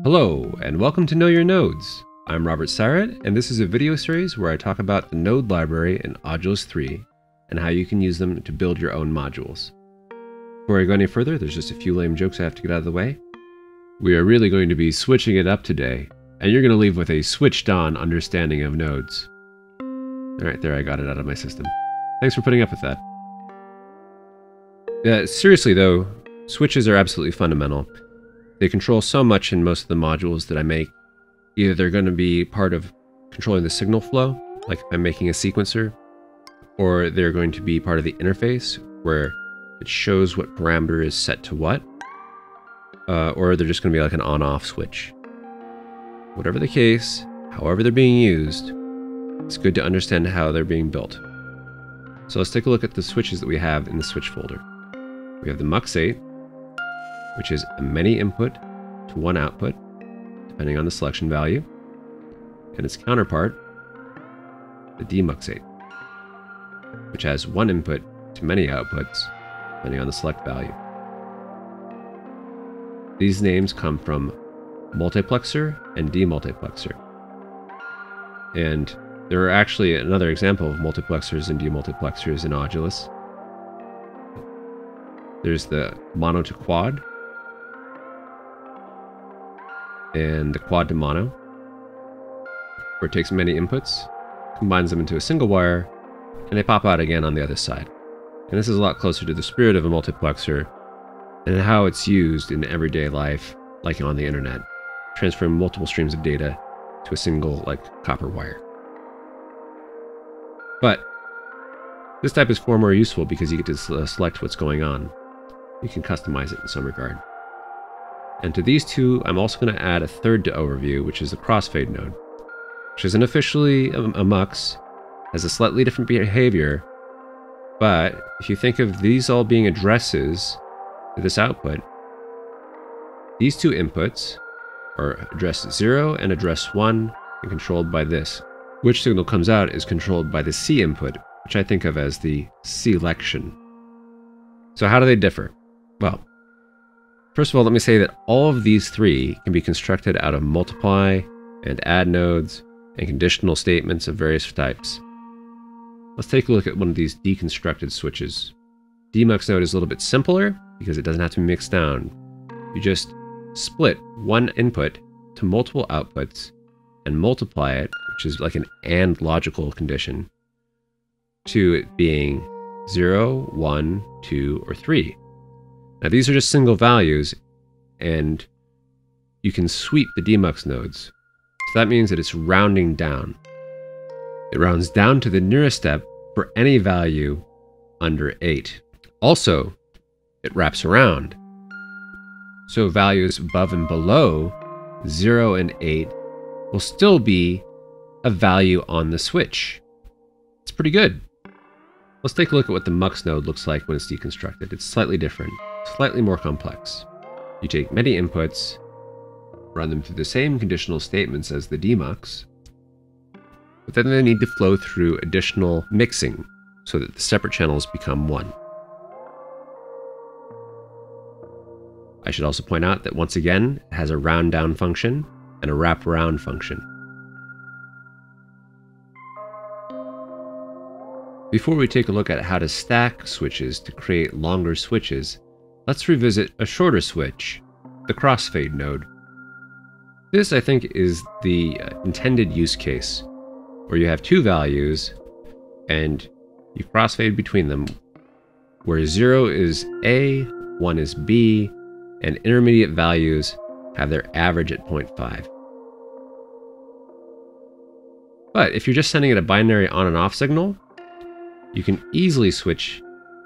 Hello, and welcome to Know Your Nodes. I'm Robert Syrett, and this is a video series where I talk about the node library in Audulus 3 and how you can use them to build your own modules. Before I go any further, there's just a few lame jokes I have to get out of the way. We are really going to be switching it up today, and you're going to leave with a switched-on understanding of nodes. Alright, there, I got it out of my system. Thanks for putting up with that. Seriously though, switches are absolutely fundamental. They control so much in most of the modules that I make. Either they're going to be part of controlling the signal flow, like if I'm making a sequencer, or they're going to be part of the interface, where it shows what parameter is set to what, or they're just going to be like an on-off switch. Whatever the case, however they're being used, it's good to understand how they're being built. So let's take a look at the switches that we have in the switch folder. We have the MUX8, which is a many input to one output, depending on the selection value, and its counterpart, the DMUX8, which has one input to many outputs, depending on the select value. These names come from multiplexer and demultiplexer. And there are actually another example of multiplexers and demultiplexers in Audulus. There's the mono to quad, and the quad to mono, where it takes many inputs, combines them into a single wire, and they pop out again on the other side. And this is a lot closer to the spirit of a multiplexer and how it's used in everyday life, like on the internet, transferring multiple streams of data to a single, copper wire. But this type is far more useful because you get to select what's going on. You can customize it in some regard. And to these two, I'm also going to add a third to overview, which is the crossfade node, which isn't officially a MUX, has a slightly different behavior, but if you think of these all being addresses to this output, these two inputs are address 0 and address 1 and controlled by this. Which signal comes out is controlled by the C input, which I think of as the selection. So how do they differ? Well, first of all, let me say that all of these three can be constructed out of multiply and add nodes and conditional statements of various types. Let's take a look at one of these deconstructed switches. DMUX node is a little bit simpler because it doesn't have to be mixed down. You just split one input to multiple outputs and multiply it, which is like an AND logical condition, to it being 0, 1, 2, or 3. Now these are just single values, and you can sweep the DMUX nodes. So that means that it's rounding down. It rounds down to the nearest step for any value under 8. Also, it wraps around. So values above and below 0 and 8 will still be a value on the switch. It's pretty good. Let's take a look at what the MUX node looks like when it's deconstructed. It's slightly different, slightly more complex. You take many inputs, run them through the same conditional statements as the DMUX, but then they need to flow through additional mixing so that the separate channels become one. I should also point out that once again, it has a round down function and a wrap around function. Before we take a look at how to stack switches to create longer switches, let's revisit a shorter switch, the crossfade node. This, I think, is the intended use case, where you have two values and you crossfade between them, where 0 is A, 1 is B, and intermediate values have their average at 0.5. But if you're just sending it a binary on and off signal, you can easily switch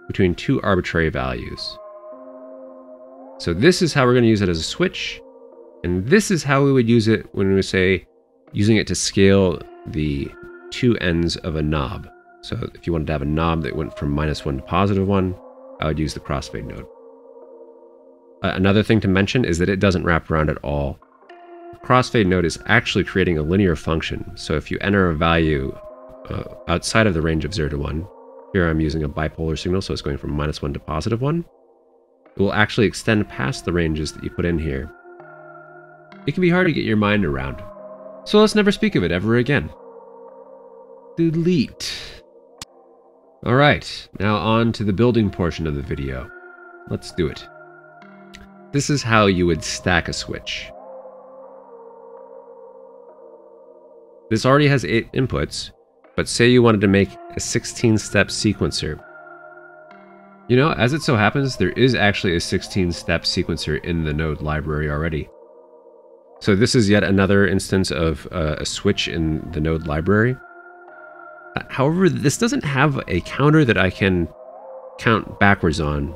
between two arbitrary values. So this is how we're going to use it as a switch, and this is how we would use it when we say using it to scale the two ends of a knob. So if you wanted to have a knob that went from -1 to +1, I would use the crossfade node. Another thing to mention is that it doesn't wrap around at all. The crossfade node is actually creating a linear function. So if you enter a value outside of the range of 0 to 1, here I'm using a bipolar signal, so it's going from -1 to +1, it will actually extend past the ranges that you put in here it can be hard to get your mind around. So let's never speak of it ever again. Delete. Alright, now on to the building portion of the video. Let's do it. This is how you would stack a switch. This already has 8 inputs, but say you wanted to make a 16-step sequencer. You know, as it so happens, there is actually a 16-step sequencer in the node library already. So this is yet another instance of a switch in the node library. However, this doesn't have a counter that I can count backwards on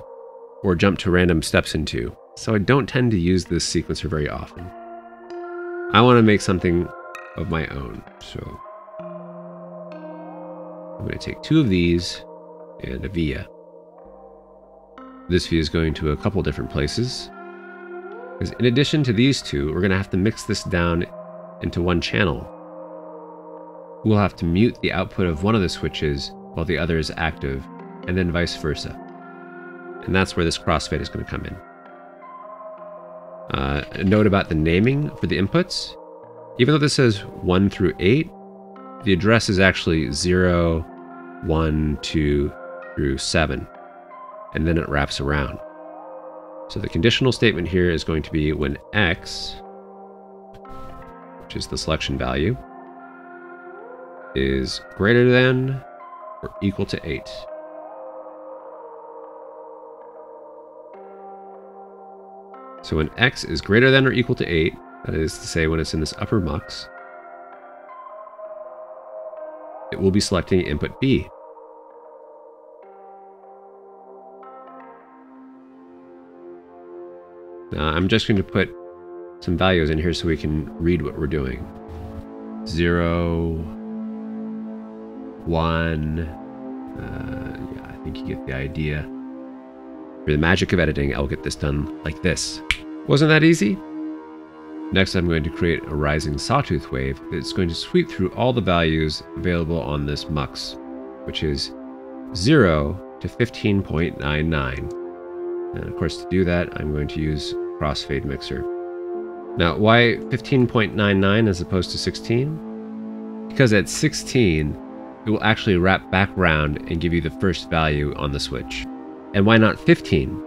or jump to random steps into, so I don't tend to use this sequencer very often. I want to make something of my own, so I'm going to take 2 of these and a via. This via is going to a couple different places, because in addition to these 2, we're going to have to mix this down into one channel. We'll have to mute the output of one of the switches while the other is active, and then vice versa. And that's where this crossfade is going to come in. A note about the naming for the inputs. Even though this says 1 through 8, the address is actually 0, 1, 2 through 7. And then it wraps around. So the conditional statement here is going to be when x, which is the selection value, is greater than or equal to 8. So when x is greater than or equal to 8, that is to say when it's in this upper mux, it will be selecting input B. Now I'm just going to put some values in here so we can read what we're doing. 0, 1, yeah, I think you get the idea. For the magic of editing, I'll get this done like this. Wasn't that easy? Next, I'm going to create a rising sawtooth wave that's going to sweep through all the values available on this mux, which is 0 to 15.99. And of course, to do that, I'm going to use crossfade mixer. Now, why 15.99 as opposed to 16? Because at 16, it will actually wrap back around and give you the first value on the switch. And why not 15?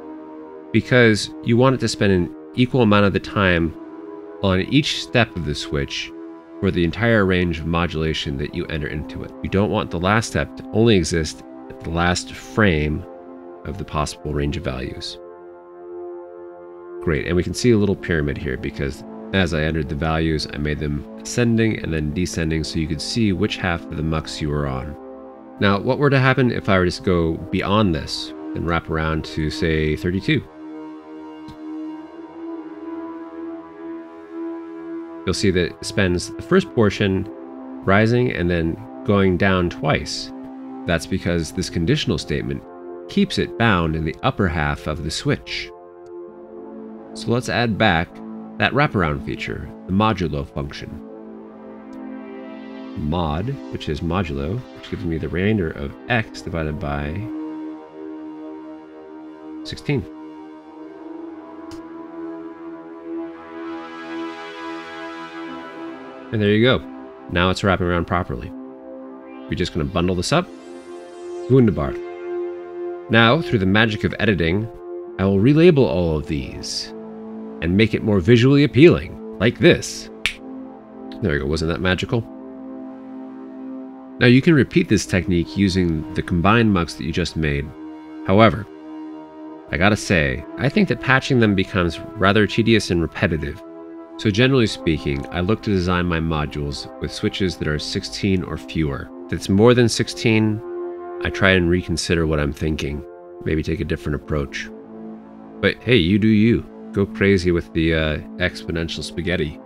Because you want it to spend an equal amount of the time on each step of the switch for the entire range of modulation that you enter into it. You don't want the last step to only exist at the last frame of the possible range of values. Great, and we can see a little pyramid here because as I entered the values, I made them ascending and then descending so you could see which half of the mux you were on. Now, what were to happen if I were to go beyond this and wrap around to, say, 32? You'll see that it spends the first portion rising and then going down twice. That's because this conditional statement keeps it bound in the upper half of the switch. So let's add back that wraparound feature, the modulo function. Mod, which is modulo, which gives me the remainder of x divided by 16. And there you go. Now it's wrapping around properly. We're just going to bundle this up. Wunderbar. Now, through the magic of editing, I will relabel all of these and make it more visually appealing, like this. There we go. Wasn't that magical? Now you can repeat this technique using the combined mux that you just made. However, I gotta say, I think that patching them becomes rather tedious and repetitive. So generally speaking, I look to design my modules with switches that are 16 or fewer. If it's more than 16, I try and reconsider what I'm thinking, maybe take a different approach. But hey, you do you. Go crazy with the exponential spaghetti.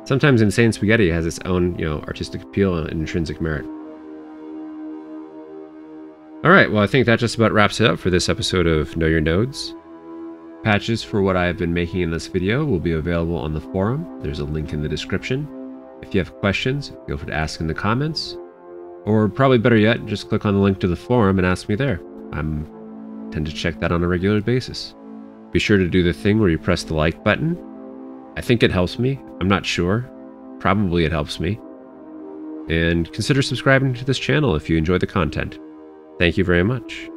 Sometimes insane spaghetti has its own, artistic appeal and intrinsic merit. All right, well, I think that just about wraps it up for this episode of Know Your Nodes. Patches for what I have been making in this video will be available on the forum. There's a link in the description. If you have questions, feel free to ask in the comments. Or probably better yet, just click on the link to the forum and ask me there. I tend to check that on a regular basis. Be sure to do the thing where you press the like button. I think it helps me. I'm not sure. Probably it helps me. And consider subscribing to this channel if you enjoy the content. Thank you very much.